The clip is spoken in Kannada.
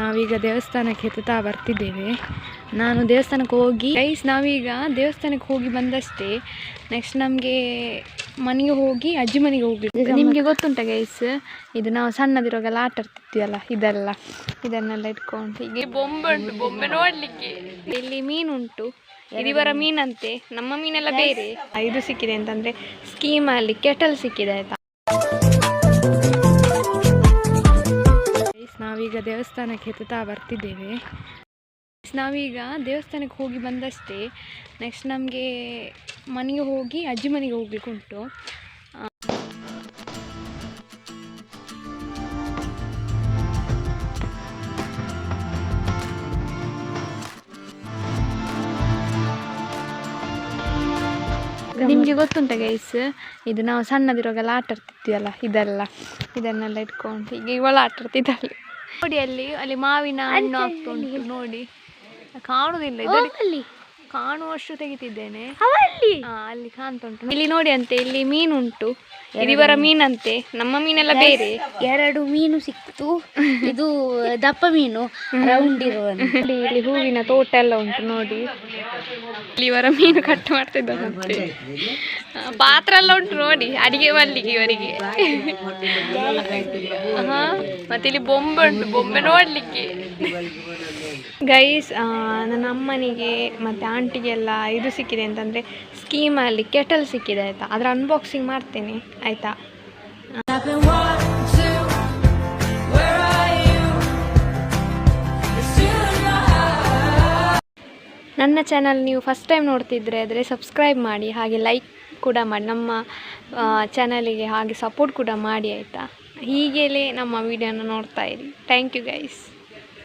ನಾವೀಗ ದೇವಸ್ಥಾನಕ್ಕೆ ಎತ್ತುತ್ತಾ ಬರ್ತಿದ್ದೇವೆ. ನಾನು ದೇವಸ್ಥಾನಕ್ಕೆ ಹೋಗಿ ನಾವೀಗ ದೇವಸ್ಥಾನಕ್ಕೆ ಹೋಗಿ ಬಂದಷ್ಟೇ. ನೆಕ್ಸ್ಟ್ ನಮಗೆ ಮನೆಗೆ ಹೋಗಿ ಅಜ್ಜಿ ಮನೆಗೆ ಹೋಗ್ಲಿಕ್ಕೆ. ನಿಮಗೆ ಗೊತ್ತುಂಟ ಗೈಸ್, ಇದು ನಾವು ಸಣ್ಣದಿರುವಾಗೆಲ್ಲ ಆಟ ಆಡ್ತಿದ್ವಲ್ಲ, ಇದನ್ನೆಲ್ಲ ಇಟ್ಕೊಂಡು ಹೀಗೆ ಬೊಂಬೆ ಉಂಟು, ಬೊಂಬೆ ನೋಡ್ಲಿಕ್ಕೆ. ಇಲ್ಲಿ ಮೀನುಂಟು, ಇದರ ಮೀನಂತೆ, ನಮ್ಮ ಮೀನೆಲ್ಲ ಬೇರೆ. ಇದು ಸಿಕ್ಕಿದೆ ಅಂತಂದ್ರೆ ಸ್ಕೀಮಲ್ಲಿ ಕೆಟಲ್ ಸಿಕ್ಕಿದೆ ಆಯ್ತಾ. ನಾವೀಗ ದೇವಸ್ಥಾನಕ್ಕೆ ಎತ್ತುತ್ತಾ ಬರ್ತಿದ್ದೇವೆ. ನಾವೀಗ ದೇವಸ್ಥಾನಕ್ಕೆ ಹೋಗಿ ಬಂದಷ್ಟೇ. ನೆಕ್ಸ್ಟ್ ನಮಗೆ ಮನೆಗೆ ಹೋಗಿ ಅಜ್ಜಿ ಮನೆಗೆ ಹೋಗ್ಲಿಕ್ಕೆ ಉಂಟು. ನಿಮಗೆ ಗೊತ್ತುಂಟ ಗೈಸ್, ಇದು ನಾವು ಸಣ್ಣದಿರುವಾಗೆಲ್ಲ ಆಟ ಆಡ್ತಿದ್ವಲ್ಲ, ಇದನ್ನೆಲ್ಲ ಇಟ್ಕೊಂಡು ಹೀಗೆ ಇವಳು ಆಟ ಆಡ್ತಿದ್ದಾಳೆ ನೋಡಿ. ಅಲ್ಲಿ ಮಾವಿನ ಹಣ್ಣು ಆಗ್ತುಂಟು ನೋಡಿ, ಕಾಣುವುದಿಲ್ಲ, ಇದರಲ್ಲಿ ಕಾಣುವಷ್ಟು ತೆಗಿತಿದ್ದೇನೆ. ಅಲ್ಲಿ ಕಾಣ್ತಾ ಉಂಟು, ಇಲ್ಲಿ ನೋಡಿ ಅಂತೆ. ಇಲ್ಲಿ ಮೀನುಂಟು, ಇದರ ಮೀನಂತೆ, ನಮ್ಮ ಮೀನೆಲ್ಲ ಬೇರೆ. 2 ಮೀನು ಸಿಕ್ತು. ಇದು ದಪ್ಪ ಮೀನು, ರೌಂಡ್ ಇರುವ. ಇಲ್ಲಿ ಹೂವಿನ ತೋಟ ಎಲ್ಲ ಉಂಟು ನೋಡಿ. ಇಲ್ಲಿ ಇವರ ಮೀನು ಕಟ್ ಮಾಡ್ತಿದ್ದಾರಂತೆ. ಪಾತ್ರ ಎಲ್ಲ ಉಂಟು ನೋಡಿ, ಅಡಿಗೆ ಮಾಡ್ಲಿಕ್ಕೆ ಇವರಿಗೆ. ಮತ್ತೆ ಇಲ್ಲಿ ಬೊಂಬೆ ಉಂಟು, ಬೊಂಬೆ ನೋಡ್ಲಿಕ್ಕೆ. ಗೈಸ್, ನನ್ನ ಅಮ್ಮನಿಗೆ ಮತ್ತು ಆಂಟಿಗೆಲ್ಲ ಇದು ಸಿಕ್ಕಿದೆ ಅಂತಂದರೆ ಸ್ಕೀಮಲ್ಲಿ ಕೆಟಲ್ ಸಿಕ್ಕಿದೆ ಆಯಿತಾ. ಅದರ ಅನ್ಬಾಕ್ಸಿಂಗ್ ಮಾಡ್ತೇನೆ ಆಯಿತಾ. ನನ್ನ ಚಾನಲ್ ನೀವು ಫಸ್ಟ್ ಟೈಮ್ ನೋಡ್ತಿದ್ರೆ ಆದರೆ ಸಬ್ಸ್ಕ್ರೈಬ್ ಮಾಡಿ, ಹಾಗೆ ಲೈಕ್ ಕೂಡ ಮಾಡಿ, ನಮ್ಮ ಚಾನಲಿಗೆ ಹಾಗೆ ಸಪೋರ್ಟ್ ಕೂಡ ಮಾಡಿ ಆಯಿತಾ. ಹೀಗೆಯೇ ನಮ್ಮ ವಿಡಿಯೋನ ನೋಡ್ತಾ ಇರಿ. Thank you guys.